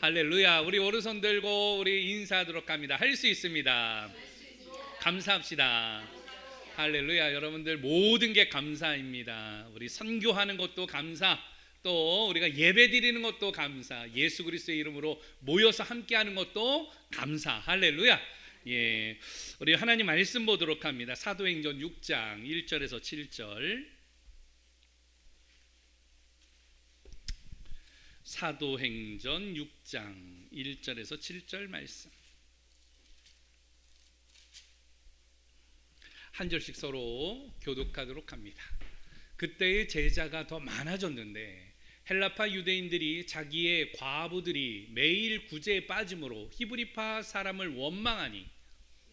할렐루야. 우리 오른손 들고 우리 인사하도록 합니다. 할 수 있습니다. 감사합시다. 할렐루야. 여러분들 모든 게 감사입니다. 우리 선교하는 것도 감사, 또 우리가 예배 드리는 것도 감사, 예수 그리스도의 이름으로 모여서 함께하는 것도 감사. 할렐루야. 예, 우리 하나님 말씀 보도록 합니다. 사도행전 6장 1절에서 7절. 사도행전 6장 1절에서 7절 말씀. 한 절씩 서로 교독하도록 합니다. 그때의 제자가 더 많아졌는데 헬라파 유대인들이 자기의 과부들이 매일 구제에 빠짐으로 히브리파 사람을 원망하니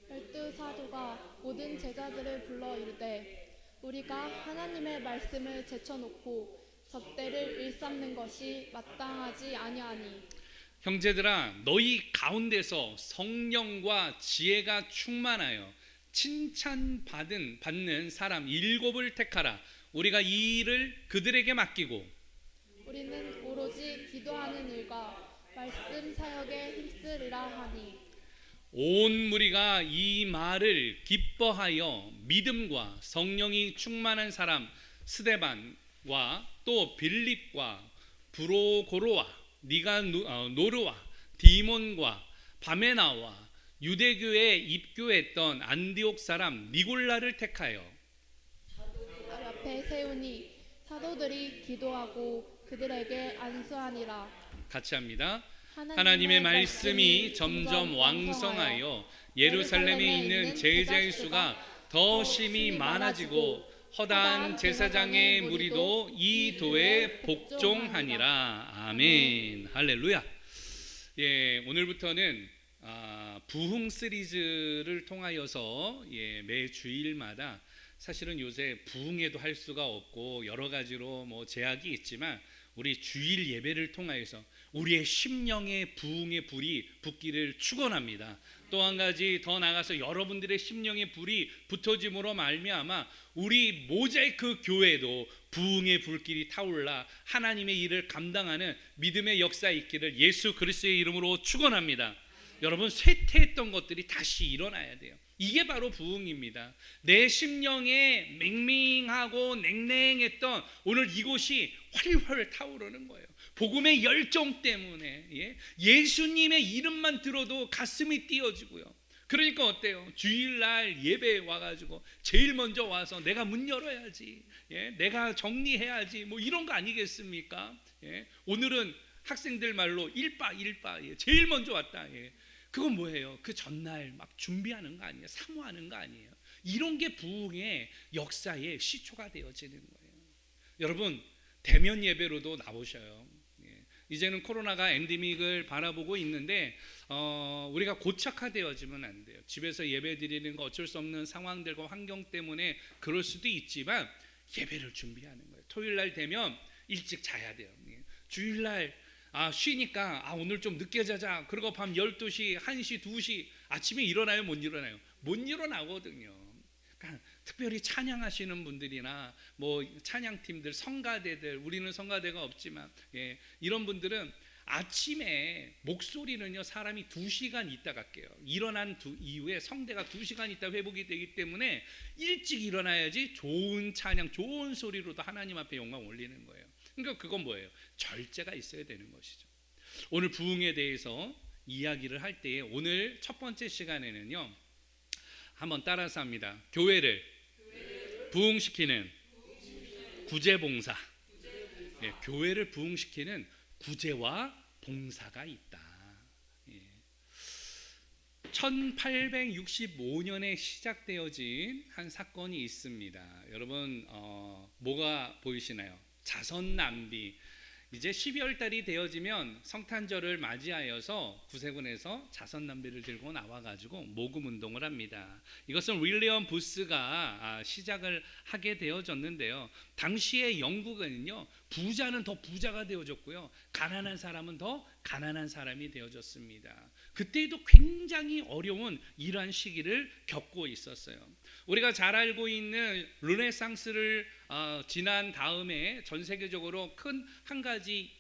열두 사도가 모든 제자들을 불러 이르되 우리가 하나님의 말씀을 제쳐놓고 접대를 일삼는 것이 마땅하지 아니하니 형제들아 너희 가운데서 성령과 지혜가 충만하여 받는 사람 7을 택하라. 우리가 이 일을 그들에게 맡기고 우리는 오로지 기도하는 일과 말씀 사역에 힘쓰리라 하니 온 무리가 이 말을 기뻐하여 믿음과 성령이 충만한 사람 스데반과 또 빌립과 브로고로와 니가노르와 디몬과 바메나와 유대교에 입교했던 안디옥 사람 니골라를 택하여 앞에 세우니 사도들이 기도하고 그들에게 안수하니라. 같이 합니다. 하나님의 말씀이 점점 왕성하여 예루살렘에 있는 제자의 수가 더 심히 많아지고 허다한 제사장의 무리도 이 도에 복종하니라. 아멘. 할렐루야. 예, 오늘부터는 부흥 시리즈를 통하여서 매 주일마다 사실은 요새 부흥회도 할 수가 없고 여러 가지로 뭐 제약이 있지만 우리 주일 예배를 통하여서 우리의 심령의 부흥의 불이 붙기를 축원합니다. 또 한 가지 더 나가서 여러분들의 심령의 불이 붙어짐으로 말미암아 우리 모자이크 교회도 부흥의 불길이 타올라 하나님의 일을 감당하는 믿음의 역사 있기를 예수 그리스도의 이름으로 축원합니다. 여러분 쇠퇴했던 것들이 다시 일어나야 돼요. 이게 바로 부흥입니다. 내 심령에 맹맹하고 냉랭했던 오늘 이곳이 활활 타오르는 거예요. 복음의 열정 때문에 예수님의 이름만 들어도 가슴이 뛰어지고요. 그러니까 어때요? 주일날 예배에 와가지고 제일 먼저 와서 내가 문 열어야지, 내가 정리해야지, 뭐 이런 거 아니겠습니까? 오늘은 학생들 말로 일바 제일 먼저 왔다. 그건 뭐예요? 그 전날 막 준비하는 거 아니에요? 사모하는 거 아니에요? 이런 게 부흥의 역사의 시초가 되어지는 거예요. 여러분 대면 예배로도 나오셔요. 이제는 코로나가 엔데믹을 바라보고 있는데 우리가 고착화되어지면 안 돼요. 집에서 예배 드리는 거 어쩔 수 없는 상황들과 환경 때문에 그럴 수도 있지만 예배를 준비하는 거예요. 토요일날 되면 일찍 자야 돼요. 주일날 쉬니까 오늘 좀 늦게 자자. 그리고 밤 12시, 1시, 2시 아침에 일어나요? 못 일어나요? 못 일어나거든요. 그러니까 특별히 찬양하시는 분들이나 뭐 찬양팀들, 성가대들, 우리는 성가대가 없지만 이런 분들은 아침에 목소리는요 사람이 2시간 있다가 깨요. 일어난 이후에 성대가 2시간 있다 회복이 되기 때문에 일찍 일어나야지 좋은 찬양, 좋은 소리로도 하나님 앞에 영광 올리는 거예요. 그러니까 그건 뭐예요? 절제가 있어야 되는 것이죠. 오늘 부흥에 대해서 이야기를 할 때에 오늘 첫 번째 시간에는요 한번 따라서 합니다. 교회를 부흥시키는 구제봉사. 교회를 부흥시키는 구제와 봉사가 있다. 1865년에 시작되어진 한 사건이 있습니다. 여러분 뭐가 보이시나요? 자선 낭비. 이제 12월 달이 되어지면 성탄절을 맞이하여서 구세군에서 자선 낭비를 들고 나와가지고 모금 운동을 합니다. 이것은 윌리엄 부스가 시작을 하게 되어졌는데요. 당시에 영국은요 부자는 더 부자가 되어졌고요, 가난한 사람은 더 가난한 사람이 되어졌습니다. 그때도 굉장히 어려운 이러한 시기를 겪고 있었어요. 우리가 잘 알고 있는 르네상스를 지난 다음에 전 세계적으로 큰 한 가지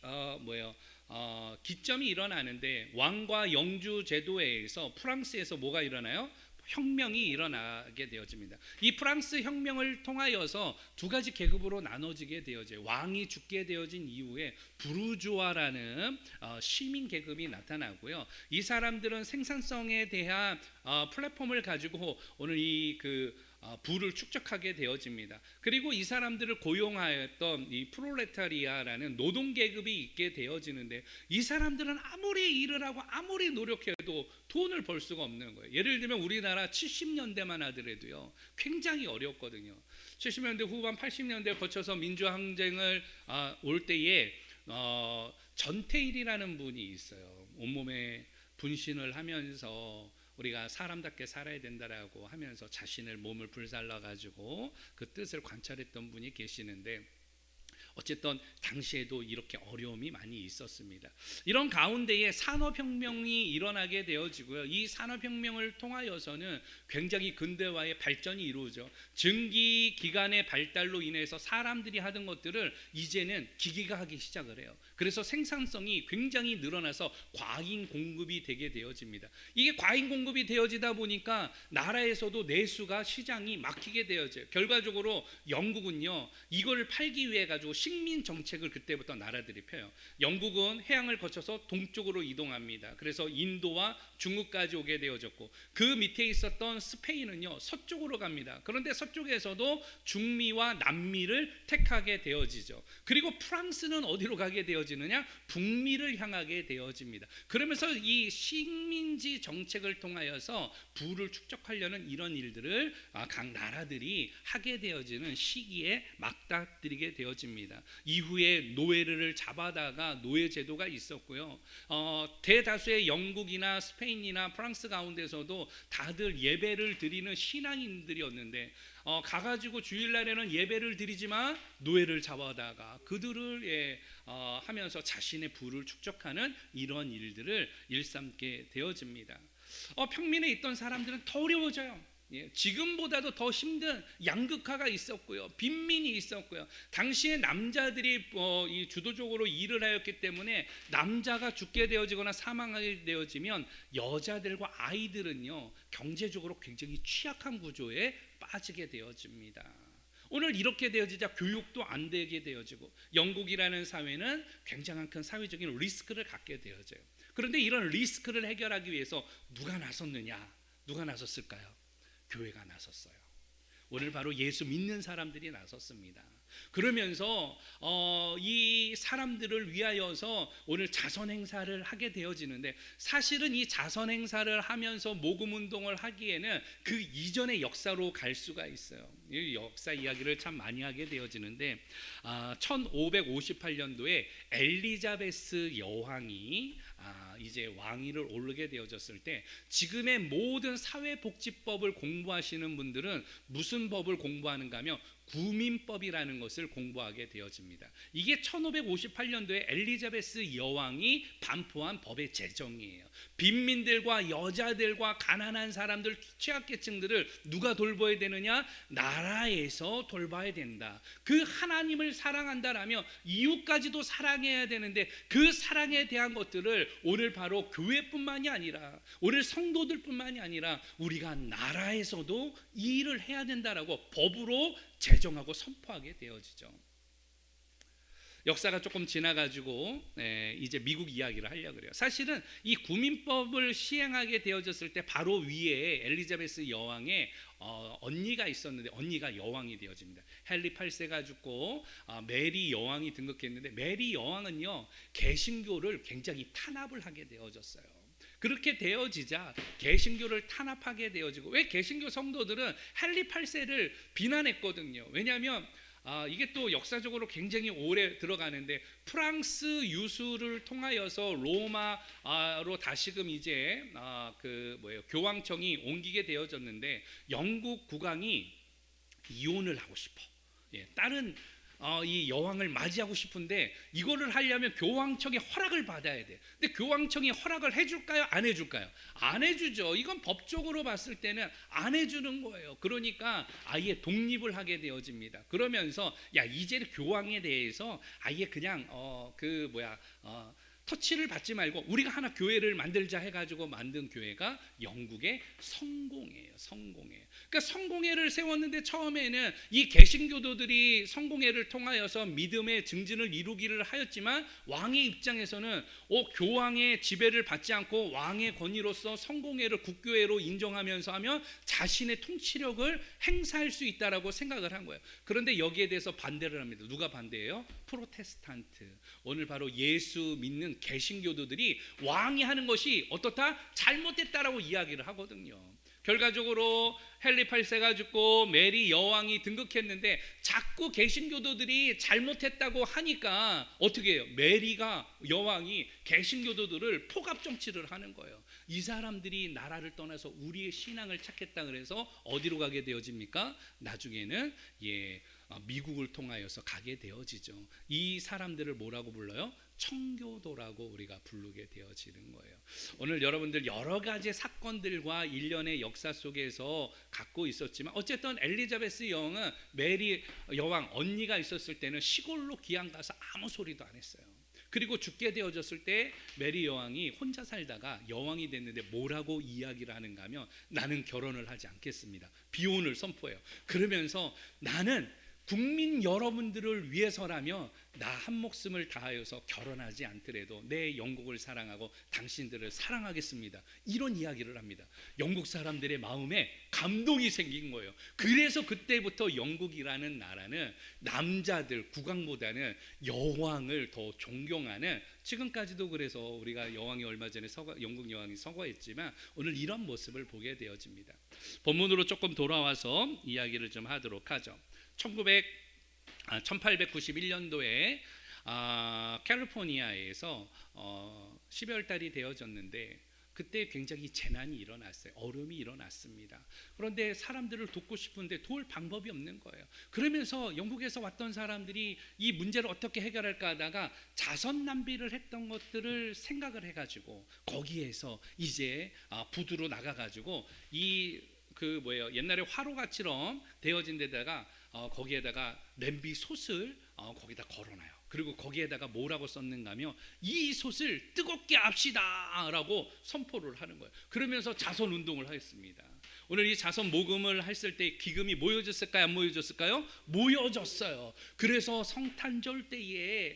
기점이 일어나는데 왕과 영주 제도에 의해서 프랑스에서 뭐가 일어나요? 혁명이 일어나게 되어집니다. 이 프랑스 혁명을 통하여서 두 가지 계급으로 나눠지게 되어져요. 왕이 죽게 되어진 이후에 부르주아라는 시민 계급이 나타나고요. 이 사람들은 생산성에 대한 플랫폼을 가지고 오늘 부를 축적하게 되어집니다. 그리고 이 사람들을 고용하였던 이 프롤레타리아라는 노동 계급이 있게 되어지는데 이 사람들은 아무리 일을 하고 아무리 노력해도 돈을 벌 수가 없는 거예요. 예를 들면 우리나라 70년대만 하더라도요 굉장히 어렵거든요. 70년대 후반 80년대 거쳐서 민주항쟁을 올 때에 전태일이라는 분이 있어요. 온몸에 분신을 하면서 우리가 사람답게 살아야 된다라고 하면서 자신을 몸을 불살라 가지고 그 뜻을 관찰했던 분이 계시는데 어쨌든 당시에도 이렇게 어려움이 많이 있었습니다. 이런 가운데에 산업혁명이 일어나게 되어지고요. 이 산업혁명을 통하여서는 굉장히 근대화의 발전이 이루어져 증기기관의 발달로 인해서 사람들이 하던 것들을 이제는 기계가 하기 시작을 해요. 그래서 생산성이 굉장히 늘어나서 과잉 공급이 되게 되어집니다. 이게 과잉 공급이 되어지다 보니까 나라에서도 내수가 시장이 막히게 되어져요. 결과적으로 영국은요 이걸 팔기 위해 가지고 식민 정책을 그때부터 나라들이 펴요. 영국은 해양을 거쳐서 동쪽으로 이동합니다. 그래서 인도와 중국까지 오게 되어졌고 그 밑에 있었던 스페인은요 서쪽으로 갑니다. 그런데 서쪽에서도 중미와 남미를 택하게 되어지죠. 그리고 프랑스는 어디로 가게 되어지느냐? 북미를 향하게 되어집니다. 그러면서 이 식민지 정책을 통하여서 부를 축적하려는 이런 일들을 각 나라들이 하게 되어지는 시기에 맞닥뜨리게 되어집니다. 이후에 노예를 잡아다가 노예 제도가 있었고요. 대다수의 영국이나 스페인이나 프랑스 가운데서도 다들 예배를 드리는 신앙인들이었는데 가가지고 주일날에는 예배를 드리지만 노예를 잡아다가 그들을 하면서 자신의 부를 축적하는 이런 일들을 일삼게 되어집니다. 평민에 있던 사람들은 더 어려워져요. 지금보다도 더 힘든 양극화가 있었고요. 빈민이 있었고요. 당시에 남자들이 이 주도적으로 일을 하였기 때문에 남자가 죽게 되어지거나 사망하게 되어지면 여자들과 아이들은요 경제적으로 굉장히 취약한 구조에 빠지게 되어집니다. 오늘 이렇게 되어지자 교육도 안 되게 되어지고 영국이라는 사회는 굉장한 큰 사회적인 리스크를 갖게 되어져요. 그런데 이런 리스크를 해결하기 위해서 누가 나섰느냐? 누가 나섰을까요? 교회가 나섰어요. 오늘 바로 예수 믿는 사람들이 나섰습니다. 그러면서 이 사람들을 위하여서 오늘 자선 행사를 하게 되어지는데 사실은 이 자선 행사를 하면서 모금 운동을 하기에는 그 이전의 역사로 갈 수가 있어요. 이 역사 이야기를 참 많이 하게 되어지는데 1558년도에 엘리자베스 여왕이 이제 왕위를 오르게 되어졌을 때 지금의 모든 사회복지법을 공부하시는 분들은 무슨 법을 공부하는가 하면 구민법이라는 것을 공부하게 되어집니다. 이게 1558년도에 엘리자베스 여왕이 반포한 법의 제정이에요. 빈민들과 여자들과 가난한 사람들, 취약계층들을 누가 돌봐야 되느냐? 나라에서 돌봐야 된다. 그 하나님을 사랑한다라면 이웃까지도 사랑해야 되는데 그 사랑에 대한 것들을 오늘 바로 교회뿐만이 아니라 오늘 성도들뿐만이 아니라 우리가 나라에서도 이 일을 해야 된다라고 법으로 제정하고 선포하게 되어지죠. 역사가 조금 지나가지고 이제 미국 이야기를 하려고 그래요. 사실은 이 구민법을 시행하게 되어졌을 때 바로 위에 엘리자베스 여왕의 언니가 있었는데 언니가 여왕이 되어집니다. 헨리 8세가 죽고 메리 여왕이 등극했는데 메리 여왕은요 개신교를 굉장히 탄압을 하게 되어졌어요. 그렇게 되어지자 개신교를 탄압하게 되어지고 왜 개신교 성도들은 헨리 8세를 비난했거든요. 왜냐하면 이게 또 역사적으로 굉장히 오래 들어가는데 프랑스 유수를 통하여서 로마로 다시금 이제 교황청이 옮기게 되어졌는데 영국 국왕이 이혼을 하고 싶어. 다른 이 여왕을 맞이하고 싶은데 이거를 하려면 교황청의 허락을 받아야 돼. 근데 교황청이 허락을 해줄까요? 안 해줄까요? 안 해주죠. 이건 법적으로 봤을 때는 안 해주는 거예요. 그러니까 아예 독립을 하게 되어집니다. 그러면서 이제는 교황에 대해서 아예 그냥 터치를 받지 말고 우리가 하나 교회를 만들자 해가지고 만든 교회가 영국의 성공회예요. 성공회. 그러니까 성공회를 세웠는데 처음에는 이 개신교도들이 성공회를 통하여서 믿음의 증진을 이루기를 하였지만 왕의 입장에서는 교황의 지배를 받지 않고 왕의 권위로서 성공회를 국교회로 인정하면서 하면 자신의 통치력을 행사할 수 있다라고 생각을 한 거예요. 그런데 여기에 대해서 반대를 합니다. 누가 반대해요? 프로테스탄트. 오늘 바로 예수 믿는 개신교도들이 왕이 하는 것이 어떻다? 잘못됐다라고 이야기를 하거든요. 결과적으로 헨리 8세가 죽고 메리 여왕이 등극했는데 자꾸 개신교도들이 잘못했다고 하니까 어떻게 해요? 메리가 여왕이 개신교도들을 포갑 정치를 하는 거예요. 이 사람들이 나라를 떠나서 우리의 신앙을 찾겠다 그래서 어디로 가게 되어집니까? 나중에는 미국을 통하여서 가게 되어지죠. 이 사람들을 뭐라고 불러요? 청교도라고 우리가 부르게 되어지는 거예요. 오늘 여러분들 여러 가지 사건들과 일련의 역사 속에서 갖고 있었지만 어쨌든 엘리자베스 여왕은 메리 여왕 언니가 있었을 때는 시골로 귀양 가서 아무 소리도 안 했어요. 그리고 죽게 되어졌을 때 메리 여왕이 혼자 살다가 여왕이 됐는데 뭐라고 이야기를 하는가 하면 나는 결혼을 하지 않겠습니다. 비혼을 선포해요. 그러면서 나는 국민 여러분들을 위해서라면 나 한 목숨을 다하여서 결혼하지 않더라도 내 영국을 사랑하고 당신들을 사랑하겠습니다. 이런 이야기를 합니다. 영국 사람들의 마음에 감동이 생긴 거예요. 그래서 그때부터 영국이라는 나라는 남자들 국왕보다는 여왕을 더 존경하는, 지금까지도 그래서 우리가 여왕이 얼마 전에 영국 여왕이 서거했지만 오늘 이런 모습을 보게 되어집니다. 본문으로 조금 돌아와서 이야기를 좀 하도록 하죠. 1891년도에 캘리포니아에서 12월 달이 되어졌는데 그때 굉장히 재난이 일어났어요. 얼음이 일어났습니다. 그런데 사람들을 돕고 싶은데 도울 방법이 없는 거예요. 그러면서 영국에서 왔던 사람들이 이 문제를 어떻게 해결할까 하다가 자선 낭비를 했던 것들을 생각을 해가지고 거기에서 이제 부두로 나가가지고 옛날에 화로가처럼 되어진 데다가 거기에다가 냄비 솥을 거기다 걸어놔요. 그리고 거기에다가 뭐라고 썼는가 하면 이 솥을 뜨겁게 합시다 라고 선포를 하는 거예요. 그러면서 자선 운동을 하였습니다. 오늘 이 자선 모금을 했을 때 기금이 모여졌을까요? 안 모여졌을까요? 모여졌어요. 그래서 성탄절 때에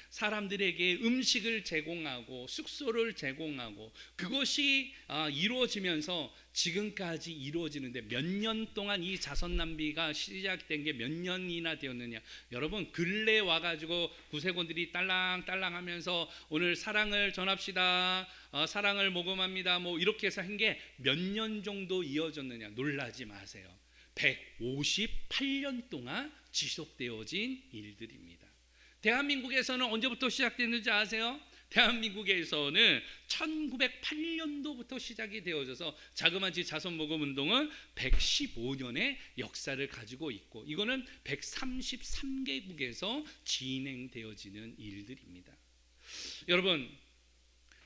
사람들에게 음식을 제공하고 숙소를 제공하고 그것이 이루어지면서 지금까지 이루어지는데 몇 년 동안 이 자선 낭비가 시작된 게 몇 년이나 되었느냐. 여러분 근래 와가지고 구세군들이 딸랑딸랑 하면서 오늘 사랑을 전합시다, 사랑을 모금합니다 뭐 이렇게 해서 한 게 몇 년 정도 이어졌느냐. 놀라지 마세요. 158년 동안 지속되어진 일들입니다. 대한민국에서는 언제부터 시작됐는지 아세요? 대한민국에서는 1908년도부터 시작이 되어져서 자그마치 자선모금 운동은 115년의 역사를 가지고 있고 이거는 133개국에서 진행되어지는 일들입니다. 여러분,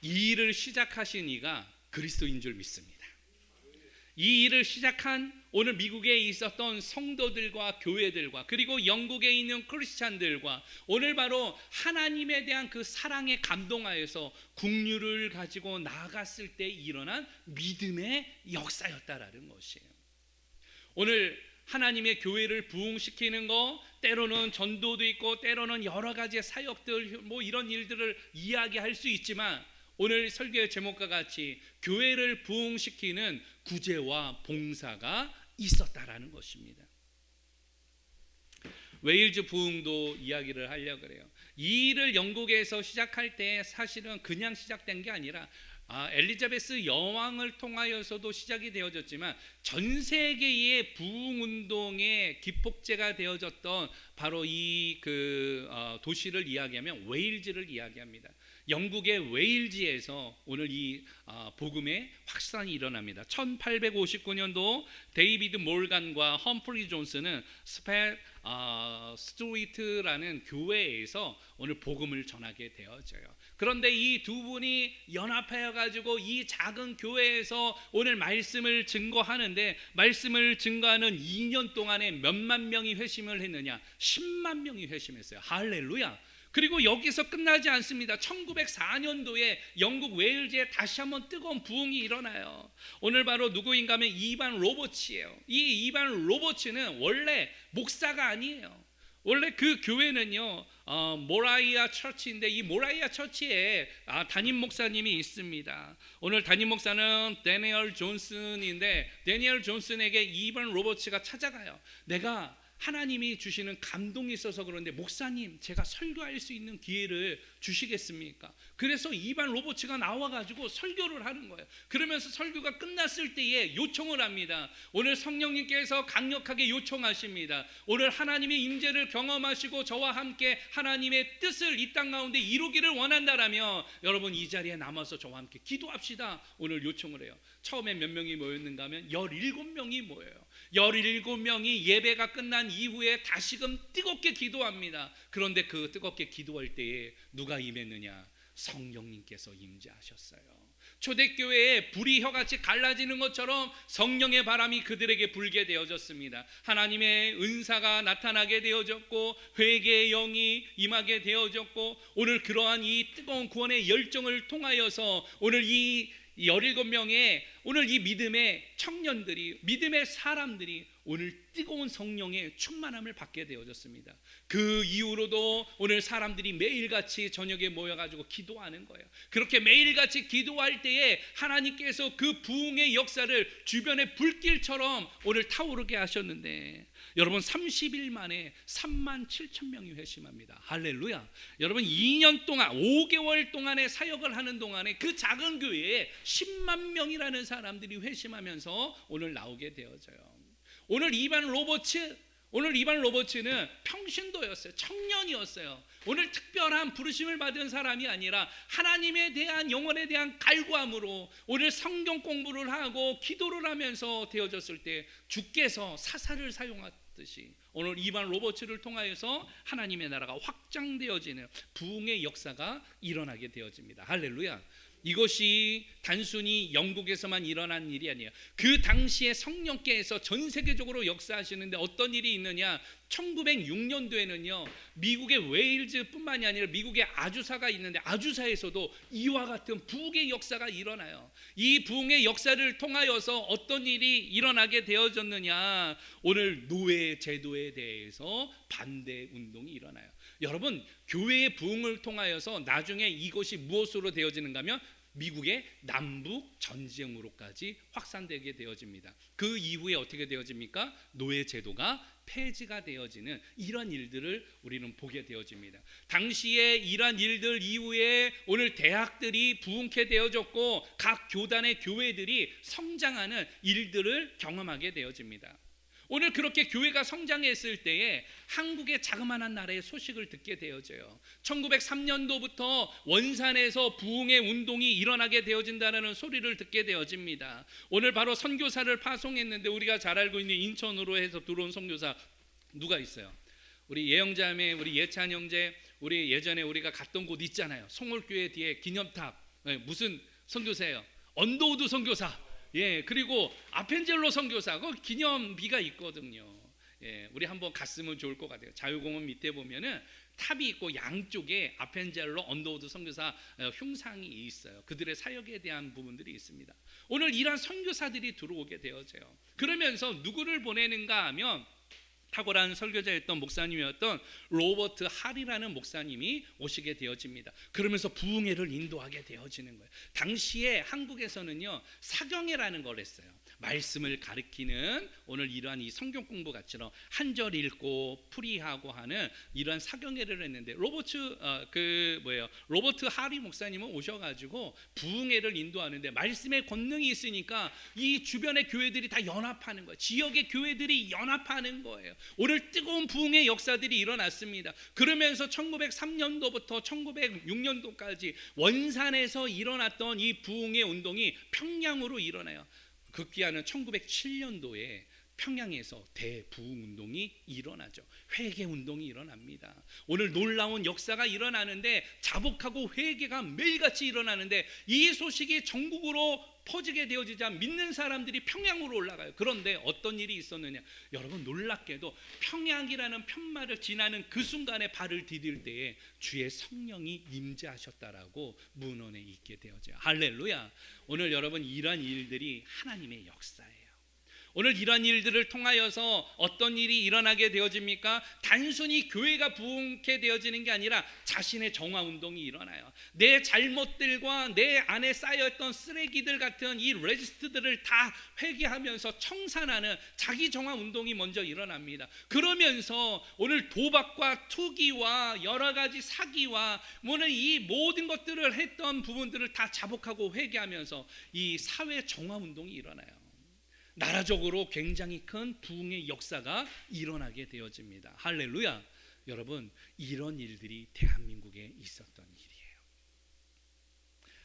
이 일을 시작하신 이가 그리스도인 줄 믿습니다. 이 일을 시작한 오늘 미국에 있었던 성도들과 교회들과 그리고 영국에 있는 크리스찬들과 오늘 바로 하나님에 대한 그 사랑에 감동하여서 국류를 가지고 나아갔을 때 일어난 믿음의 역사였다라는 것이에요. 오늘 하나님의 교회를 부흥시키는 거, 때로는 전도도 있고 때로는 여러 가지의 사역들 뭐 이런 일들을 이야기할 수 있지만 오늘 설교의 제목과 같이 교회를 부흥시키는 구제와 봉사가 있었다라는 것입니다. 웨일즈 부흥도 이야기를 하려고 그래요. 이 일을 영국에서 시작할 때 사실은 그냥 시작된 게 아니라 엘리자베스 여왕을 통하여서도 시작이 되어졌지만 전 세계의 부흥운동의 기폭제가 되어졌던 바로 이 도시를 이야기하면 웨일즈를 이야기합니다. 영국의 웨일즈에서 오늘 이 복음의 확산이 일어납니다. 1859년도 데이비드 몰간과 험프리 존스는 스트리트라는 교회에서 오늘 복음을 전하게 되어져요. 그런데 이 두 분이 연합하여 가지고 이 작은 교회에서 오늘 말씀을 증거하는데 말씀을 증거하는 2년 동안에 몇만 명이 회심을 했느냐? 10만 명이 회심했어요. 할렐루야. 그리고 여기서 끝나지 않습니다. 1904년도에 영국 웨일즈에 다시 한번 뜨거운 부흥이 일어나요. 오늘 바로 누구인가 하면 이반 로버츠예요. 이 이반 로버츠는 원래 목사가 아니에요. 원래 그 교회는요 모라이아 처치인데, 이 모라이아 처치에 담임 목사님이 있습니다. 오늘 담임 목사는 데니얼 존슨인데, 데니얼 존슨에게 이반 로버츠가 찾아가요. 내가 하나님이 주시는 감동이 있어서 그런데 목사님, 제가 설교할 수 있는 기회를 주시겠습니까? 그래서 이반 로버츠가 나와가지고 설교를 하는 거예요. 그러면서 설교가 끝났을 때에 요청을 합니다. 오늘 성령님께서 강력하게 요청하십니다. 오늘 하나님의 임재를 경험하시고 저와 함께 하나님의 뜻을 이 땅 가운데 이루기를 원한다라면 여러분 이 자리에 남아서 저와 함께 기도합시다. 오늘 요청을 해요. 처음에 몇 명이 모였는가 하면 17명이 모여요. 17명이 예배가 끝난 이후에 다시금 뜨겁게 기도합니다. 그런데 그 뜨겁게 기도할 때에 누가 임했느냐? 성령님께서 임재하셨어요. 초대교회에 불이 혀같이 갈라지는 것처럼 성령의 바람이 그들에게 불게 되어졌습니다. 하나님의 은사가 나타나게 되어졌고 회개의 영이 임하게 되어졌고, 오늘 그러한 이 뜨거운 구원의 열정을 통하여서 오늘 이 17명의 오늘 이 믿음의 청년들이, 믿음의 사람들이 오늘 뜨거운 성령의 충만함을 받게 되어졌습니다. 그 이후로도 오늘 사람들이 매일같이 저녁에 모여가지고 기도하는 거예요. 그렇게 매일같이 기도할 때에 하나님께서 그 부흥의 역사를 주변의 불길처럼 오늘 타오르게 하셨는데, 여러분 30일 만에 37,000명이 회심합니다. 할렐루야. 여러분 2년 동안 5개월 동안의 사역을 하는 동안에 그 작은 교회에 10만 명이라는 사람들이 회심하면서 오늘 나오게 되어져요. 오늘 이반 로버츠는 평신도였어요. 청년이었어요. 오늘 특별한 부르심을 받은 사람이 아니라 하나님에 대한, 영혼에 대한 갈구함으로 오늘 성경 공부를 하고 기도를 하면서 되어졌을 때 주께서 사사를 사용하듯이 오늘 이반 로버츠를 통하여서 하나님의 나라가 확장되어지는 부흥의 역사가 일어나게 되어집니다. 할렐루야. 이것이 단순히 영국에서만 일어난 일이 아니에요. 그 당시에 성령께서 전 세계적으로 역사하시는데 어떤 일이 있느냐? 1906년도에는요 미국의 웨일즈뿐만이 아니라 미국의 아주사가 있는데, 아주사에서도 이와 같은 부흥의 역사가 일어나요. 이 부흥의 역사를 통하여서 어떤 일이 일어나게 되어졌느냐? 오늘 노예 제도에 대해서 반대 운동이 일어나요. 여러분, 교회의 부흥을 통하여서 나중에 이것이 무엇으로 되어지는가 하면 미국의 남북 전쟁으로까지 확산되게 되어집니다. 그 이후에 어떻게 되어집니까? 노예 제도가 폐지가 되어지는 이런 일들을 우리는 보게 되어집니다. 당시에 이러한 일들 이후에 오늘 대학들이 부흥케 되어졌고 각 교단의 교회들이 성장하는 일들을 경험하게 되어집니다. 오늘 그렇게 교회가 성장했을 때에 한국의 자그마한 나라의 소식을 듣게 되어져요. 1903년도부터 원산에서 부흥의 운동이 일어나게 되어진다는 소리를 듣게 되어집니다. 오늘 바로 선교사를 파송했는데, 우리가 잘 알고 있는 인천으로 해서 들어온 선교사 누가 있어요? 우리 예영자매, 우리 예찬 형제, 우리 예전에 우리가 갔던 곳 있잖아요. 송월교회 뒤에 기념탑. 무슨 선교사예요? 언더우드 선교사. 예, 그리고 아펜젤로 선교사, 그 기념비가 있거든요. 예, 우리 한번 갔으면 좋을 것 같아요. 자유공원 밑에 보면은 탑이 있고 양쪽에 아펜젤로, 언더우드 선교사 흉상이 있어요. 그들의 사역에 대한 부분들이 있습니다. 오늘 이러한 선교사들이 들어오게 되어져요. 그러면서 누구를 보내는가 하면 탁월한 설교자였던 목사님이었던 로버트 할이라는 목사님이 오시게 되어집니다. 그러면서 부흥회를 인도하게 되어지는 거예요. 당시에 한국에서는요 사경회라는 걸 했어요. 말씀을 가르치는, 오늘 이러한 이 성경 공부 같이로 한 절 읽고 풀이하고 하는 이러한 사경회를 했는데, 로버트 하리 목사님은 오셔가지고 부흥회를 인도하는데 말씀의 권능이 있으니까 이 주변의 교회들이 다 연합하는 거예요. 지역의 교회들이 연합하는 거예요. 오늘 뜨거운 부흥의 역사들이 일어났습니다. 그러면서 1903년도부터 1906년도까지 원산에서 일어났던 이 부흥의 운동이 평양으로 일어나요. 급기야는 1907년도에 평양에서 대부흥 운동이 일어나죠. 회개 운동이 일어납니다. 오늘 놀라운 역사가 일어나는데, 자복하고 회개가 매일같이 일어나는데, 이 소식이 전국으로 퍼지게 되어지자 믿는 사람들이 평양으로 올라가요. 그런데 어떤 일이 있었느냐? 여러분, 놀랍게도 평양이라는 편말을 지나는 그 순간에 발을 디딜 때에 주의 성령이 임재하셨다라고 문헌에 있게 되어져요. 할렐루야. 오늘 여러분, 이러한 일들이 하나님의 역사예요. 오늘 이런 일들을 통하여서 어떤 일이 일어나게 되어집니까? 단순히 교회가 부흥케 되어지는 게 아니라 자신의 정화운동이 일어나요. 내 잘못들과 내 안에 쌓여있던 쓰레기들 같은 이 레지스트들을 다 회개하면서 청산하는 자기 정화운동이 먼저 일어납니다. 그러면서 오늘 도박과 투기와 여러 가지 사기와 오늘 이 모든 것들을 했던 부분들을 다 자복하고 회개하면서 이 사회 정화운동이 일어나요. 나라적으로 굉장히 큰 부흥의 역사가 일어나게 되어집니다. 할렐루야. 여러분, 이런 일들이 대한민국에 있었던 일이에요.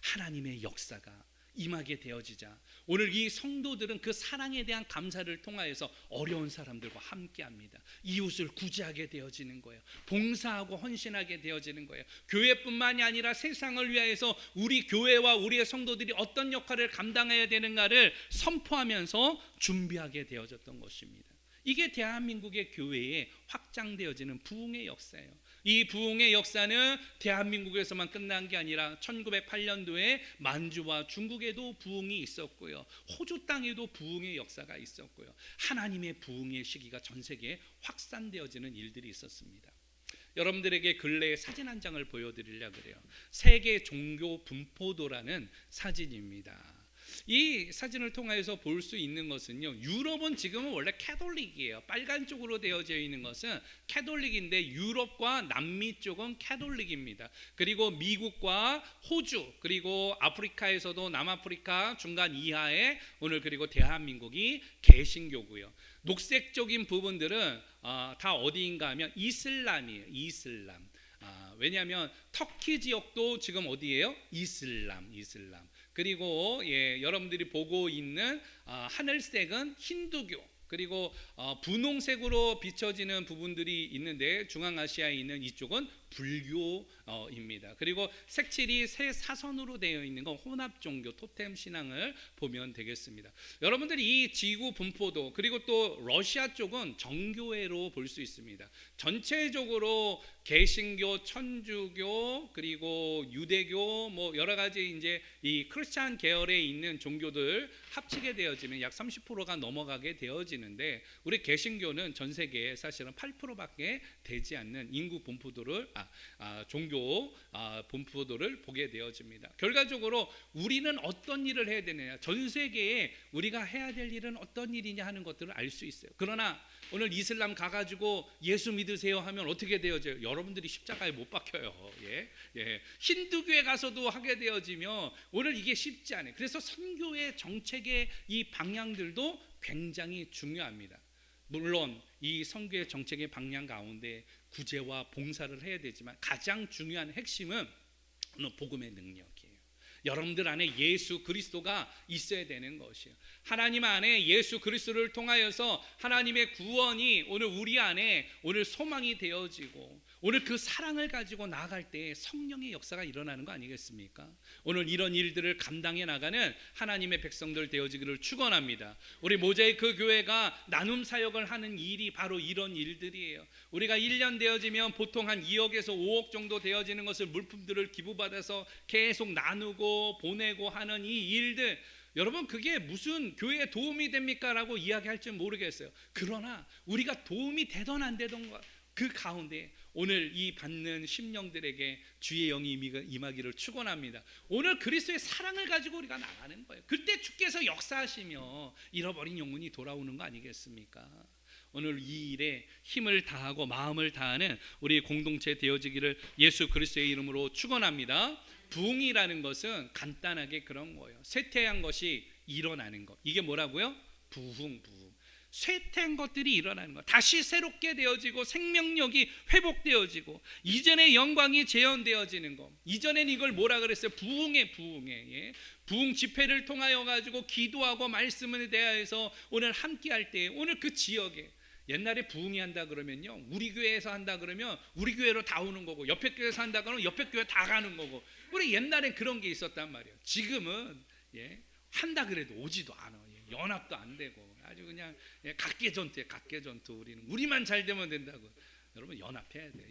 하나님의 역사가 임하게 되어지자 오늘 이 성도들은 그 사랑에 대한 감사를 통하여서 어려운 사람들과 함께합니다. 이웃을 구제하게 되어지는 거예요. 봉사하고 헌신하게 되어지는 거예요. 교회뿐만이 아니라 세상을 위하여서 우리 교회와 우리의 성도들이 어떤 역할을 감당해야 되는가를 선포하면서 준비하게 되어졌던 것입니다. 이게 대한민국의 교회에 확장되어지는 부흥의 역사예요. 이 부흥의 역사는 대한민국에서만 끝난 게 아니라 1908년도에 만주와 중국에도 부흥이 있었고요, 호주 땅에도 부흥의 역사가 있었고요, 하나님의 부흥의 시기가 전 세계에 확산되어지는 일들이 있었습니다. 여러분들에게 근래에 사진 한 장을 보여드리려고 그래요. 세계 종교 분포도라는 사진입니다. 이 사진을 통해서 볼 수 있는 것은요, 유럽은 지금은 원래 캐톨릭이에요. 빨간 쪽으로 되어져 있는 것은 캐톨릭인데 유럽과 남미 쪽은 캐톨릭입니다. 그리고 미국과 호주, 그리고 아프리카에서도 남아프리카 중간 이하에 오늘 그리고 대한민국이 개신교고요. 녹색적인 부분들은 다 어디인가 하면 이슬람이에요. 이슬람. 왜냐하면 터키 지역도 지금 어디예요? 이슬람. 그리고 여러분들이 보고 있는 하늘색은 힌두교, 그리고 분홍색으로 비춰지는 부분들이 있는데 중앙아시아에 있는 이쪽은 불교입니다. 그리고 색칠이 세 사선으로 되어 있는 건 혼합 종교 토템 신앙을 보면 되겠습니다. 여러분들이 이 지구 분포도, 그리고 또 러시아 쪽은 정교회로 볼 수 있습니다. 전체적으로 개신교, 천주교, 그리고 유대교, 뭐 여러 가지 이제 이 크리스찬 계열에 있는 종교들 합치게 되어지면 약 30%가 넘어가게 되어지는데, 우리 개신교는 전 세계에 사실은 8%밖에 되지 않는 인구 분포도를 종교 분포도를 보게 되어집니다. 결과적으로 우리는 어떤 일을 해야 되느냐, 전 세계에 우리가 해야 될 일은 어떤 일이냐 하는 것들을 알 수 있어요. 그러나 오늘 이슬람 가가지고 예수 믿으세요 하면 어떻게 되어져요? 여러분들이 십자가에 못 박혀요. 힌두교에 가서도 하게 되어지면 오늘 이게 쉽지 않아요. 그래서 선교의 정책의 이 방향들도 굉장히 중요합니다. 물론 이 선교의 정책의 방향 가운데 구제와 봉사를 해야 되지만 가장 중요한 핵심은 오늘 복음의 능력이에요. 여러분들 안에 예수 그리스도가 있어야 되는 것이에요. 하나님 안에 예수 그리스도를 통하여서 하나님의 구원이 오늘 우리 안에 오늘 소망이 되어지고, 오늘 그 사랑을 가지고 나아갈 때 성령의 역사가 일어나는 거 아니겠습니까? 오늘 이런 일들을 감당해 나가는 하나님의 백성들 되어지기를 축원합니다. 우리 모자이크 교회가 나눔 사역을 하는 일이 바로 이런 일들이에요. 우리가 1년 되어지면 보통 한 2억에서 5억 정도 되어지는 것을 물품들을 기부받아서 계속 나누고 보내고 하는 이 일들, 여러분 그게 무슨 교회에 도움이 됩니까? 라고 이야기할지 모르겠어요. 그러나 우리가 도움이 되던 안 되던 그 가운데 오늘 이 받는 심령들에게 주의 영이 임하기를 축원합니다. 오늘 그리스도의 사랑을 가지고 우리가 나가는 거예요. 그때 주께서 역사하시며 잃어버린 영혼이 돌아오는 거 아니겠습니까? 오늘 이 일에 힘을 다하고 마음을 다하는 우리 공동체 되어지기를 예수 그리스도의 이름으로 축원합니다. 부흥이라는 것은 간단하게 그런 거예요. 쇠퇴한 것이 일어나는 것. 이게 뭐라고요? 부흥. 쇠퇴한 것들이 일어나는 거예요. 다시 새롭게 되어지고 생명력이 회복되어지고 이전의 영광이 재현되어지는 거. 이전엔 이걸 뭐라 그랬어요? 부흥에 예. 부흥 집회를 통하여 가지고 기도하고 말씀에 대하여서 오늘 함께할 때 오늘 그 지역에 옛날에 부흥이 한다 그러면요, 우리 교회에서 한다 그러면 우리 교회로 다 오는 거고, 옆에 교회에서 한다 그러면 옆에 교회 다 가는 거고. 우리 옛날엔 그런 게 있었단 말이에요. 지금은 한다 그래도 오지도 않아. 연합도 안 되고 아주 그냥 각계전투에 각계전투. 우리만 잘 되면 된다고. 여러분 연합해야 돼요.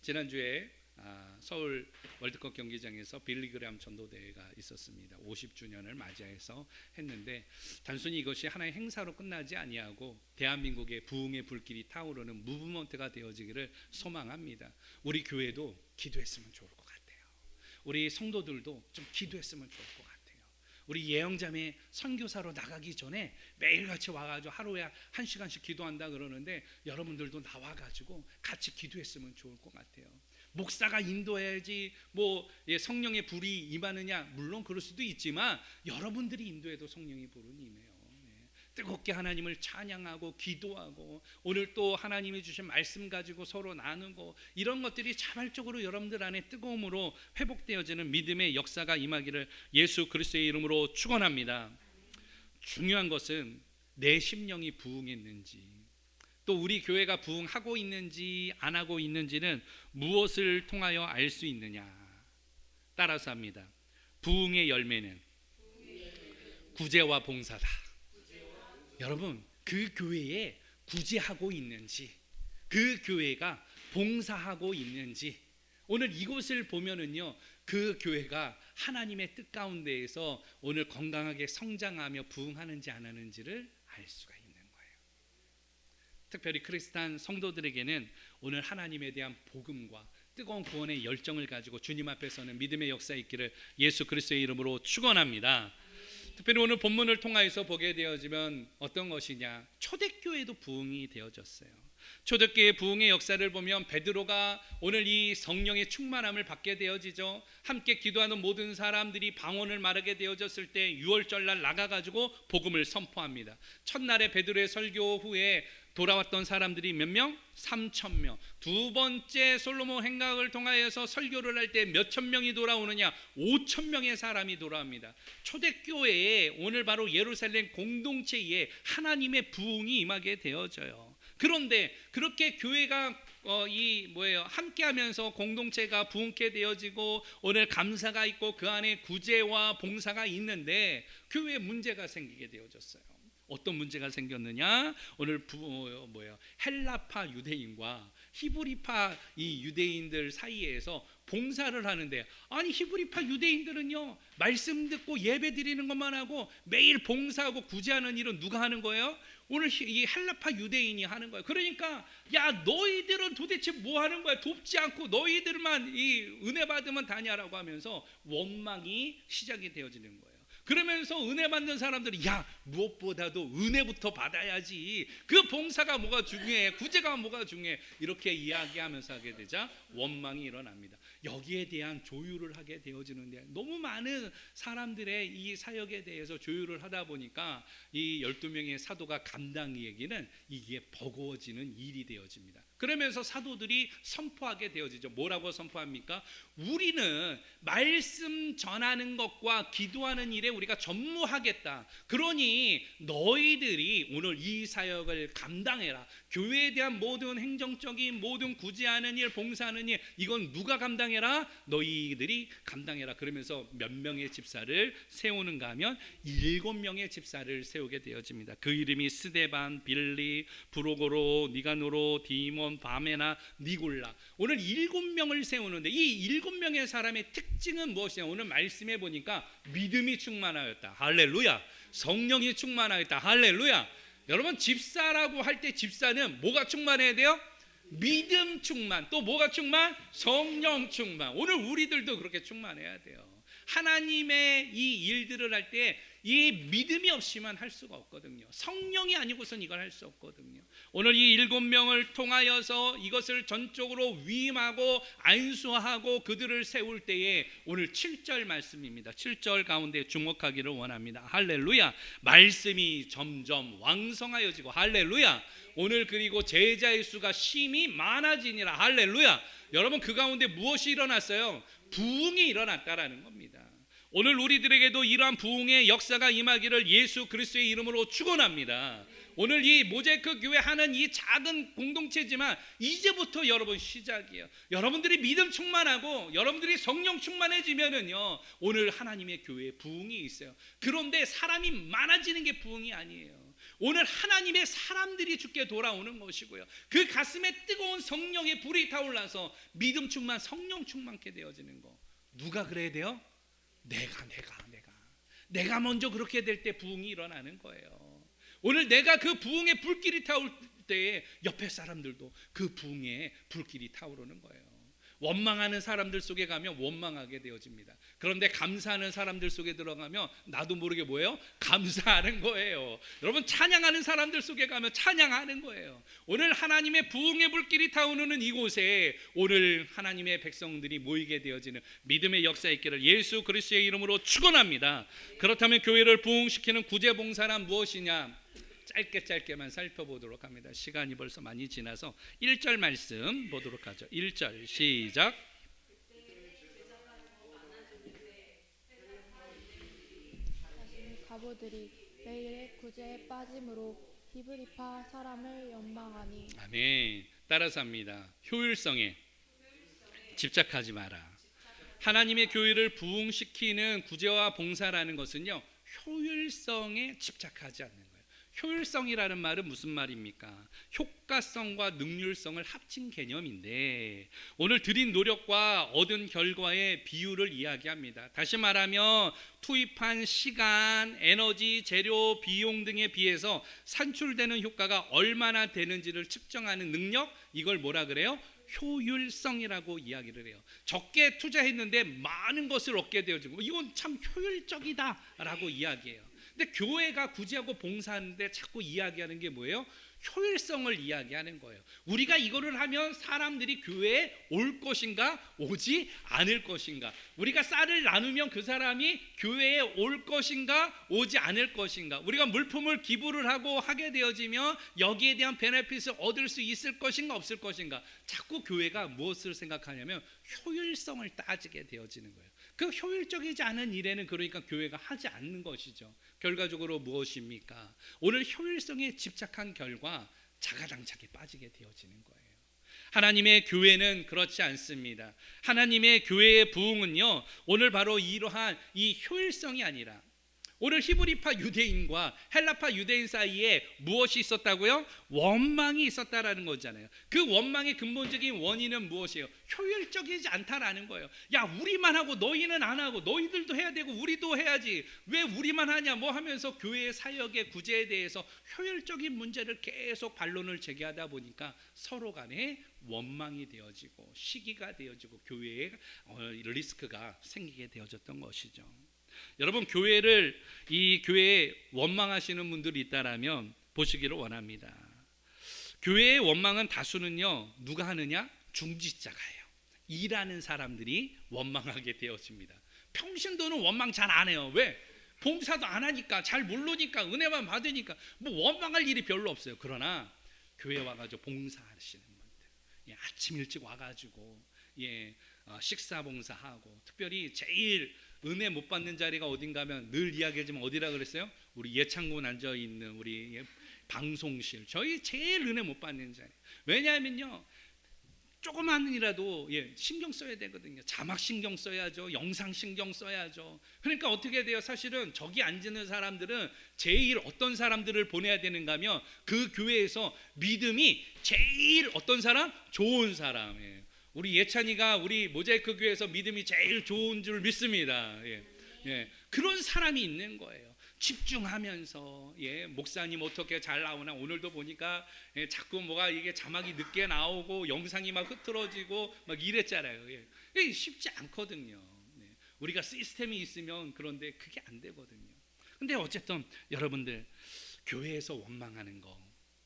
지난주에 서울 월드컵 경기장에서 빌리그램 전도대회가 있었습니다. 50주년을 맞이해서 했는데 단순히 이것이 하나의 행사로 끝나지 아니하고 대한민국의 부흥의 불길이 타오르는 무브먼트가 되어지기를 소망합니다. 우리 교회도 기도했으면 좋을 것 같아요. 우리 성도들도 좀 기도했으면 좋을 것 같아요. 우리 예영자매 선교사로 나가기 전에 매일같이 와가지고 하루에 1시간씩 기도한다 그러는데 여러분들도 나와가지고 같이 기도했으면 좋을 것 같아요. 목사가 인도해야지 성령의 불이 임하느냐, 물론 그럴 수도 있지만 여러분들이 인도해도 성령의 불은 임해요. 뜨겁게 하나님을 찬양하고 기도하고 오늘 또 하나님이 주신 말씀 가지고 서로 나누고 이런 것들이 자발적으로 여러분들 안에 뜨거움으로 회복되어지는 믿음의 역사가 임하기를 예수 그리스도의 이름으로 축원합니다. 중요한 것은 내 심령이 부흥했는지, 또 우리 교회가 부흥하고 있는지 안 하고 있는지는 무엇을 통하여 알 수 있느냐? 따라서 합니다. 부흥의 열매는 구제와 봉사다. 여러분, 그 교회에 구제하고 있는지, 그 교회가 봉사하고 있는지, 오늘 이곳을 보면은요, 그 교회가 하나님의 뜻 가운데에서 오늘 건강하게 성장하며 부흥하는지 안 하는지를 알 수가 있는 거예요. 특별히 크리스찬 성도들에게는 오늘 하나님에 대한 복음과 뜨거운 구원의 열정을 가지고 주님 앞에서는 믿음의 역사 있기를 예수 그리스도의 이름으로 축원합니다. 특별히 오늘 본문을 통하여서 보게 되어지면 어떤 것이냐, 초대교회도 부흥이 되어졌어요. 초대교회 부흥의 역사를 보면 베드로가 오늘 이 성령의 충만함을 받게 되어지죠. 함께 기도하는 모든 사람들이 방언을 말하게 되어졌을 때 6월절 날 나가가지고 복음을 선포합니다. 첫날에 베드로의 설교 후에 돌아왔던 사람들이 몇 명? 3,000명. 두 번째 솔로몬 행각을 통하여서 설교를 할 때 몇천 명이 돌아오느냐? 5,000명의 사람이 돌아옵니다. 초대교회에 오늘 바로 예루살렘 공동체에 하나님의 부흥이 임하게 되어져요. 그런데 그렇게 교회가 함께하면서 공동체가 부흥케 되어지고 오늘 감사가 있고 그 안에 구제와 봉사가 있는데 교회에 문제가 생기게 되어졌어요. 어떤 문제가 생겼느냐? 오늘 헬라파 유대인과 히브리파 이 유대인들 사이에서 봉사를 하는데, 아니 히브리파 유대인들은요 말씀 듣고 예배 드리는 것만 하고 매일 봉사하고 구제하는 일은 누가 하는 거예요? 오늘 이 헬라파 유대인이 하는 거예요. 그러니까 야, 너희들은 도대체 뭐 하는 거야? 돕지 않고 너희들만 이 은혜 받으면 다냐라고 하면서 원망이 시작이 되어지는 거예요. 그러면서 은혜 받는 사람들이 야, 무엇보다도 은혜부터 받아야지, 그 봉사가 뭐가 중요해, 구제가 뭐가 중요해, 이렇게 이야기하면서 하게 되자 원망이 일어납니다. 여기에 대한 조율을 하게 되어지는데 너무 많은 사람들의 이 사역에 대해서 조율을 하다 보니까 이 12명의 사도가 감당하기에는 이게 버거워지는 일이 되어집니다. 그러면서 사도들이 선포하게 되어지죠. 뭐라고 선포합니까? 우리는 말씀 전하는 것과 기도하는 일에 우리가 전무하겠다. 그러니 너희들이 오늘 이 사역을 감당해라. 교회에 대한 모든 행정적인 모든 구제하는 일, 봉사하는 일, 이건 누가 감당해라? 너희들이 감당해라. 그러면서 몇 명의 집사를 세우는가 하면 7명의 집사를 세우게 되어집니다. 그 이름이 스데반, 빌리, 브로고로, 니가노로, 디몬, 바메나, 니골라. 오늘 7명을 세우는데 이 7명의 사람의 특징은 무엇이냐? 오늘 말씀해 보니까 믿음이 충만하였다. 할렐루야. 성령이 충만하였다. 할렐루야. 여러분, 집사라고 할 때 집사는 뭐가 충만해야 돼요? 믿음 충만. 또 뭐가 충만? 성령 충만. 오늘 우리들도 그렇게 충만해야 돼요. 하나님의 이 일들을 할 때 이 믿음이 없이만 할 수가 없거든요. 성령이 아니고선 이걸 할 수 없거든요. 오늘 이 7명을 통하여서 이것을 전적으로 위임하고 안수하고 그들을 세울 때에 오늘 7절 말씀입니다. 7절 가운데 주목하기를 원합니다. 할렐루야. 말씀이 점점 왕성하여지고, 할렐루야. 오늘 그리고 제자의 수가 심히 많아지니라. 할렐루야. 여러분, 그 가운데 무엇이 일어났어요? 부흥이 일어났다라는 겁니다. 오늘 우리들에게도 이러한 부흥의 역사가 임하기를 예수 그리스도의 이름으로 축원합니다. 오늘 이 모자이크 교회 하는 이 작은 공동체지만 이제부터 여러분 시작이에요. 여러분들이 믿음 충만하고 여러분들이 성령 충만해지면은요, 오늘 하나님의 교회에 부흥이 있어요. 그런데 사람이 많아지는 게 부흥이 아니에요. 오늘 하나님의 사람들이 주께 돌아오는 것이고요, 그 가슴에 뜨거운 성령의 불이 타올라서 믿음 충만, 성령 충만케 되어지는 거. 누가 그래야 돼요? 내가 먼저 그렇게 될 때 부흥이 일어나는 거예요. 오늘 내가 그 부흥의 불길이 타올 때에 옆에 사람들도 그 부흥의 불길이 타오르는 거예요. 원망하는 사람들 속에 가면 원망하게 되어집니다. 그런데 감사하는 사람들 속에 들어가면 나도 모르게 뭐예요? 감사하는 거예요. 여러분, 찬양하는 사람들 속에 가면 찬양하는 거예요. 오늘 하나님의 부흥의 불길이 타오르는 이곳에 오늘 하나님의 백성들이 모이게 되어지는 믿음의 역사 있기를 예수 그리스도의 이름으로 축원합니다. 그렇다면 교회를 부흥시키는 구제봉사란 무엇이냐? 짧게만 살펴보도록 합니다. 시간이 벌써 많이 지나서 1절 말씀 보도록 하죠. 1절 시작. 가부들이 매일의 구제에 빠짐으로 히브리파 사람을 연망하니. 아멘. 따라서 합니다. 효율성에 집착하지 마라. 하나님의 교회를 부흥시키는 구제와 봉사라는 것은요, 효율성에 집착하지 않는 거예요. 효율성이라는 말은 무슨 말입니까? 효과성과 능률성을 합친 개념인데, 오늘 드린 노력과 얻은 결과의 비율을 이야기합니다. 다시 말하면 투입한 시간, 에너지, 재료, 비용 등에 비해서 산출되는 효과가 얼마나 되는지를 측정하는 능력, 이걸 뭐라 그래요? 효율성이라고 이야기를 해요. 적게 투자했는데 많은 것을 얻게 되어지고, 이건 참 효율적이다라고 이야기해요. 근데 교회가 구제하고 봉사하는데 자꾸 이야기하는 게 뭐예요? 효율성을 이야기하는 거예요. 우리가 이거를 하면 사람들이 교회에 올 것인가, 오지 않을 것인가? 우리가 쌀을 나누면 그 사람이 교회에 올 것인가, 오지 않을 것인가? 우리가 물품을 기부를 하고 하게 되어지면 여기에 대한 베네핏을 얻을 수 있을 것인가, 없을 것인가? 자꾸 교회가 무엇을 생각하냐면 효율성을 따지게 되어지는 거예요. 그 효율적이지 않은 일에는 그러니까 교회가 하지 않는 것이죠. 결과적으로 무엇입니까? 오늘 효율성에 집착한 결과 자가당착에 빠지게 되어지는 거예요. 하나님의 교회는 그렇지 않습니다. 하나님의 교회의 부흥은요, 오늘 바로 이러한 이 효율성이 아니라, 오늘 히브리파 유대인과 헬라파 유대인 사이에 무엇이 있었다고요? 원망이 있었다라는 거잖아요. 그 원망의 근본적인 원인은 무엇이에요? 효율적이지 않다라는 거예요. 야, 우리만 하고 너희는 안 하고, 너희들도 해야 되고 우리도 해야지, 왜 우리만 하냐 뭐 하면서 교회의 사역의 구제에 대해서 효율적인 문제를 계속 반론을 제기하다 보니까 서로 간에 원망이 되어지고 시기가 되어지고 교회에 리스크가 생기게 되어졌던 것이죠. 여러분, 이 교회에 원망하시는 분들이 있다라면 보시기를 원합니다. 교회의 원망은 다수는요, 누가 하느냐? 중지자가예요. 일하는 사람들이 원망하게 되어집니다. 평신도는 원망 잘 안 해요. 왜? 봉사도 안 하니까, 잘 모르니까, 은혜만 받으니까 뭐 원망할 일이 별로 없어요. 그러나 교회 와가지고 봉사하시는 분들, 아침 일찍 와가지고 식사 봉사하고, 특별히 제일 은혜 못 받는 자리가 어딘가 하면 늘 이야기하지만 어디라 그랬어요? 우리 예창군 앉아있는 우리 방송실, 저희 제일 은혜 못 받는 자리. 왜냐하면요, 조그만이라도 신경 써야 되거든요. 자막 신경 써야죠. 영상 신경 써야죠. 그러니까 어떻게 돼요? 사실은 저기 앉는 사람들은 제일 어떤 사람들을 보내야 되는가 하면 그 교회에서 믿음이 제일 어떤 사람? 좋은 사람이에요. 우리 예찬이가 우리 모자이크 교회에서 믿음이 제일 좋은 줄 믿습니다. 그런 사람이 있는 거예요. 집중하면서, 목사님 어떻게 잘 나오나, 오늘도 보니까 자꾸 뭐가 이게 자막이 늦게 나오고 영상이 막 흐트러지고 막 이랬잖아요. 쉽지 않거든요. 우리가 시스템이 있으면 그런데 그게 안 되거든요. 근데 어쨌든 여러분들 교회에서 원망하는 거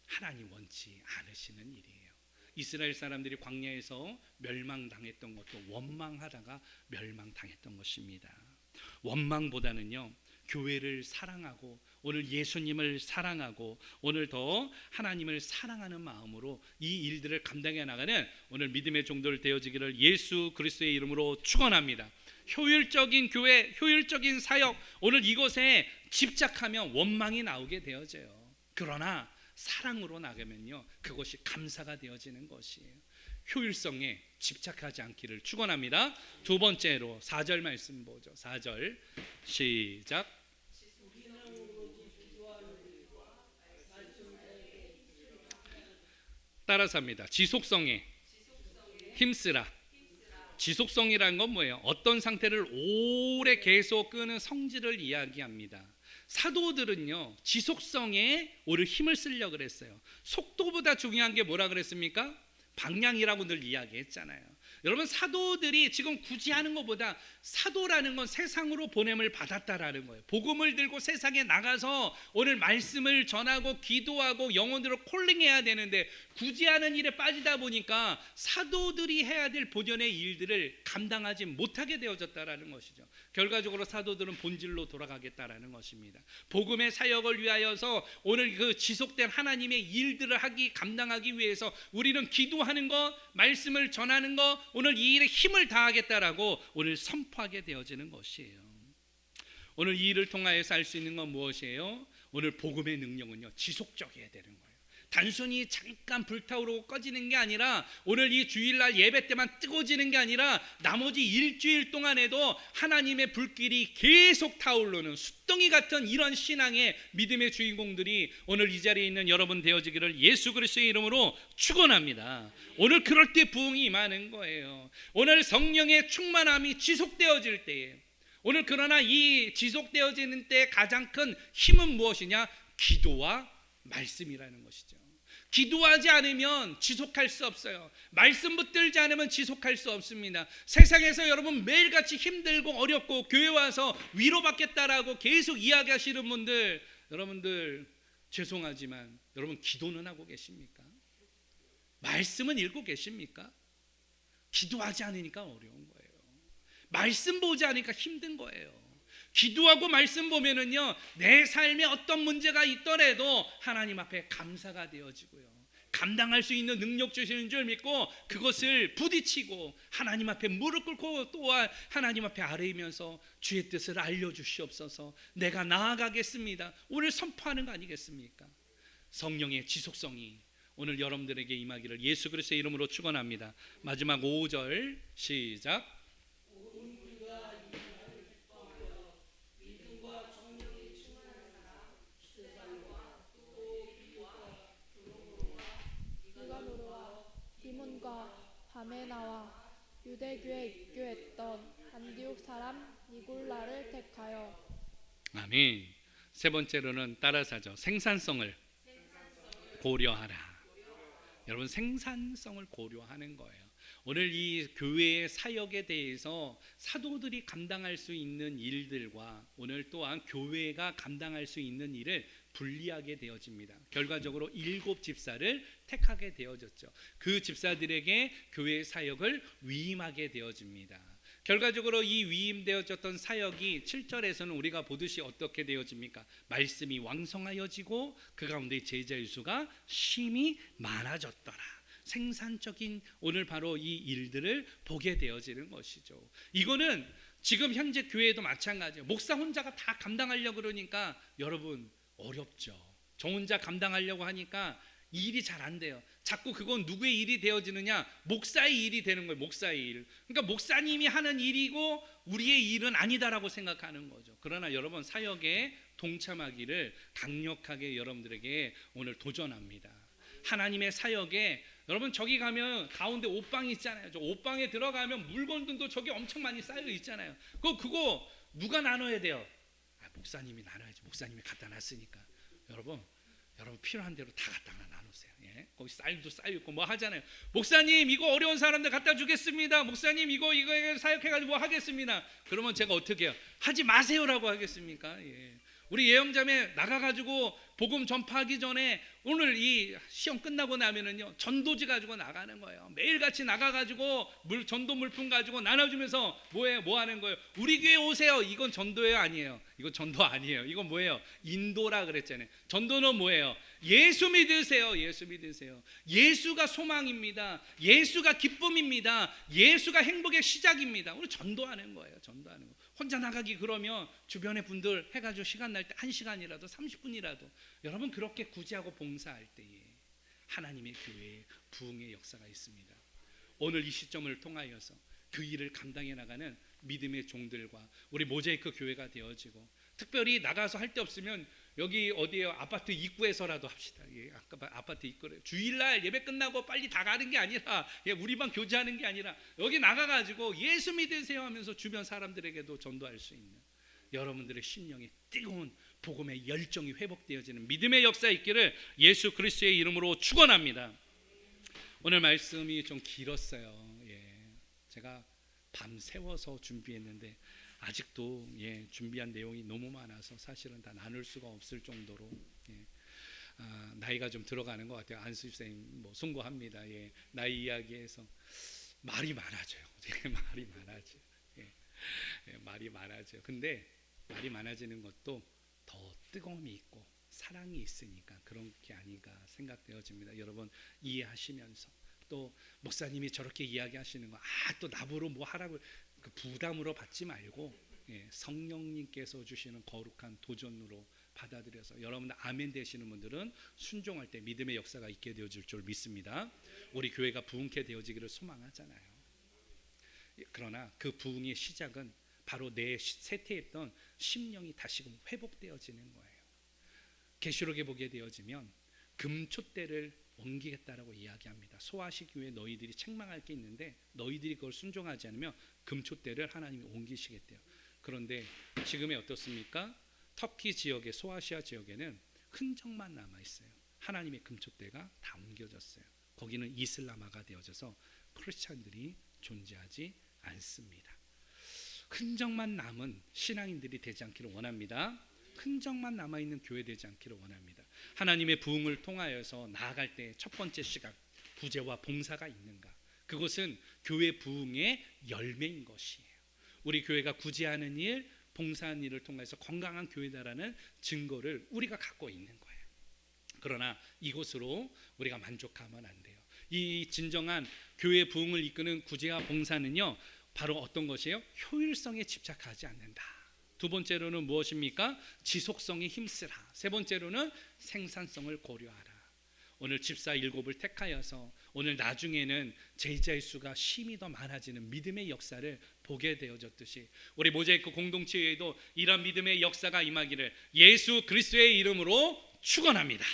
하나님 원치 않으시는 일이에요. 이스라엘 사람들이 광야에서 멸망당했던 것도 원망하다가 멸망당했던 것입니다. 원망보다는요, 교회를 사랑하고 오늘 예수님을 사랑하고 오늘 더 하나님을 사랑하는 마음으로 이 일들을 감당해 나가는 오늘 믿음의 종들 되어지기를 예수 그리스도의 이름으로 축원합니다. 효율적인 교회, 효율적인 사역, 오늘 이것에 집착하면 원망이 나오게 되어져요. 그러나 사랑으로 나가면요, 그것이 감사가 되어지는 것이에요. 효율성에 집착하지 않기를 축원합니다. 두 번째로 4절 말씀 보죠. 4절 시작. 따라서 합니다. 지속성에 힘쓰라. 지속성이라는 건 뭐예요? 어떤 상태를 오래 계속 끄는 성질을 이야기합니다. 사도들은요, 지속성에 오늘 힘을 쓰려고 그랬어요. 속도보다 중요한 게 뭐라 그랬습니까? 방향이라고 늘 이야기했잖아요. 여러분, 사도들이 지금 굳이 하는 것보다 사도라는 건 세상으로 보냄을 받았다라는 거예요. 복음을 들고 세상에 나가서 오늘 말씀을 전하고 기도하고 영혼으로 콜링해야 되는데 굳이 하는 일에 빠지다 보니까 사도들이 해야 될 본연의 일들을 감당하지 못하게 되어졌다라는 것이죠. 결과적으로 사도들은 본질로 돌아가겠다라는 것입니다. 복음의 사역을 위하여서 오늘 그 지속된 하나님의 일들을 감당하기 위해서 우리는 기도하는 것, 말씀을 전하는 것, 오늘 이 일에 힘을 다하겠다라고 오늘 선포하게 되어지는 것이에요. 오늘 이 일을 통하여서 할 수 있는 건 무엇이에요? 오늘 복음의 능력은요, 지속적이어야 되는 거예요. 단순히 잠깐 불타오르고 꺼지는 게 아니라 오늘 이 주일날 예배 때만 뜨거워지는 게 아니라 나머지 일주일 동안에도 하나님의 불길이 계속 타오르는 숫덩이 같은 이런 신앙의 믿음의 주인공들이 오늘 이 자리에 있는 여러분 되어지기를 예수 그리스도의 이름으로 축원합니다. 오늘 그럴 때 부흥이 임하는 거예요. 오늘 성령의 충만함이 지속되어질 때에 오늘 그러나 이 지속되어지는 때 가장 큰 힘은 무엇이냐? 기도와 말씀이라는 것이죠. 기도하지 않으면 지속할 수 없어요. 말씀 붙들지 않으면 지속할 수 없습니다. 세상에서 여러분 매일같이 힘들고 어렵고 교회 와서 위로받겠다라고 계속 이야기하시는 분들, 여러분들 죄송하지만 여러분 기도는 하고 계십니까? 말씀은 읽고 계십니까? 기도하지 않으니까 어려운 거예요. 말씀 보지 않으니까 힘든 거예요. 기도하고 말씀 보면은요, 내 삶에 어떤 문제가 있더라도 하나님 앞에 감사가 되어지고요, 감당할 수 있는 능력 주시는 줄 믿고 그것을 부딪히고 하나님 앞에 무릎 꿇고 또한 하나님 앞에 아뢰면서 주의 뜻을 알려주시옵소서, 내가 나아가겠습니다. 오늘 선포하는 거 아니겠습니까? 성령의 지속성이 오늘 여러분들에게 임하기를 예수 그리스도의 이름으로 축원합니다. 마지막 5절 시작. 밤에 나와 유대교에 입교했던 안디옥 사람 니골라를 택하여. 아멘. 세 번째로는 따라서죠. 생산성을 고려하라. 여러분, 생산성을 고려하는 거예요. 오늘 이 교회의 사역에 대해서 사도들이 감당할 수 있는 일들과 오늘 또한 교회가 감당할 수 있는 일을 분리하게 되어집니다. 결과적으로 7 집사를 택하게 되어졌죠. 그 집사들에게 교회의 사역을 위임하게 되어집니다. 결과적으로 이 위임되어졌던 사역이 7절에서는 우리가 보듯이 어떻게 되어집니까? 말씀이 왕성하여지고 그 가운데 제자의 수가 심히 많아졌더라. 생산적인 오늘 바로 이 일들을 보게 되어지는 것이죠. 이거는 지금 현재 교회에도 마찬가지예요. 목사 혼자가 다 감당하려고 그러니까 여러분 어렵죠. 저 혼자 감당하려고 하니까 일이 잘 안 돼요. 자꾸 그건 누구의 일이 되어지느냐? 목사의 일이 되는 거예요. 목사의 일. 그러니까 목사님이 하는 일이고 우리의 일은 아니다라고 생각하는 거죠. 그러나 여러분, 사역에 동참하기를 강력하게 여러분들에게 오늘 도전합니다. 하나님의 사역에 여러분, 저기 가면 가운데 옷방이 있잖아요. 저 옷방에 들어가면 물건들도 저기 엄청 많이 쌓여 있잖아요. 그거 누가 나눠야 돼요? 목사님이 나눠야지. 목사님이 갖다 놨으니까. 여러분, 여러분 필요한 대로 다 갖다가 나누세요. 예? 거기 쌀도 쌓여있고 뭐 하잖아요. 목사님 이거 어려운 사람들 갖다 주겠습니다. 목사님 이거 사역해가지고 뭐 하겠습니다. 그러면 제가 어떻게 해요? 하지 마세요라고 하겠습니까? 예. 우리 예영자매 나가가지고 복음 전파하기 전에 오늘 이 시험 끝나고 나면은요 전도지 가지고 나가는 거예요. 매일같이 나가가지고 전도 물품 가지고 나눠주면서 뭐예요? 뭐 하는 거예요? 우리 교회 오세요. 이건 전도예요? 아니에요? 이건 전도 아니에요. 이건 뭐예요? 인도라 그랬잖아요. 전도는 뭐예요? 예수 믿으세요. 예수 믿으세요. 예수가 소망입니다. 예수가 기쁨입니다. 예수가 행복의 시작입니다. 우리 전도하는 거예요. 전도하는 거. 혼자 나가기 그러면 주변의 분들 해가지고 시간 날 때 1시간이라도 30분이라도 여러분 그렇게 구제하고 봉사할 때에 하나님의 교회에 부흥의 역사가 있습니다. 오늘 이 시점을 통하여서 그 일을 감당해 나가는 믿음의 종들과 우리 모자이크 교회가 되어지고 특별히 나가서 할 데 없으면 여기 어디에요? 아파트 입구에서라도 합시다. 예, 아파트 입구에 주일날 예배 끝나고 빨리 다 가는 게 아니라 우리만 교제하는 게 아니라 여기 나가가지고 예수 믿으세요 하면서 주변 사람들에게도 전도할 수 있는 여러분들의 심령이 뜨거운 복음의 열정이 회복되어지는 믿음의 역사 있기를 예수 그리스도의 이름으로 축원합니다. 오늘 말씀이 좀 길었어요. 예, 제가 밤새워서 준비했는데 아직도 준비한 내용이 너무 많아서 사실은 다 나눌 수가 없을 정도로 나이가 좀 들어가는 것 같아요. 안수쌤 뭐 송구합니다. 나이 이야기해서 말이 많아져요. 말이 많아져요. 말이 많아져요. 근데 말이 많아지는 것도 더 뜨거움이 있고 사랑이 있으니까 그런 게 아닌가 생각되어집니다. 여러분 이해하시면서 또 목사님이 저렇게 이야기하시는 거 또 나보러 뭐 하라고 그 부담으로 받지 말고 성령님께서 주시는 거룩한 도전으로 받아들여서 여러분 아멘 되시는 분들은 순종할 때 믿음의 역사가 있게 되어질 줄 믿습니다. 우리 교회가 부흥케 되어지기를 소망하잖아요. 그러나 그 부흥의 시작은 바로 내 쇠퇴했던 심령이 다시금 회복되어지는 거예요. 계시록에 보게 되어지면 금촛대를 옮기겠다라고 이야기합니다. 소아식 교회 너희들이 책망할 게 있는데 너희들이 그걸 순종하지 않으면 금촛대를 하나님이 옮기시겠대요. 그런데 지금이 어떻습니까? 터키 지역의 소아시아 지역에는 흔적만 남아 있어요. 하나님의 금촛대가 다 옮겨졌어요. 거기는 이슬람화가 되어져서 크리스찬들이 존재하지 않습니다. 흔적만 남은 신앙인들이 되지 않기를 원합니다. 흔적만 남아있는 교회 되지 않기를 원합니다. 하나님의 부흥을 통하여서 나아갈 때 첫 번째 시각 구제와 봉사가 있는가? 그것은 교회 부흥의 열매인 것이에요. 우리 교회가 구제하는 일, 봉사하는 일을 통해서 건강한 교회다라는 증거를 우리가 갖고 있는 거예요. 그러나 이것으로 우리가 만족하면 안 돼요. 이 진정한 교회 부흥을 이끄는 구제와 봉사는요 바로 어떤 것이에요? 효율성에 집착하지 않는다. 두 번째로는 무엇입니까? 지속성에 힘쓰라. 세 번째로는 생산성을 고려하라. 오늘 집사 7을 택하여서 오늘 나중에는 제자의 수가 심히 더 많아지는 믿음의 역사를 보게 되어졌듯이 우리 모자이크 공동체에도 이런 믿음의 역사가 임하기를 예수 그리스도의 이름으로 축원합니다.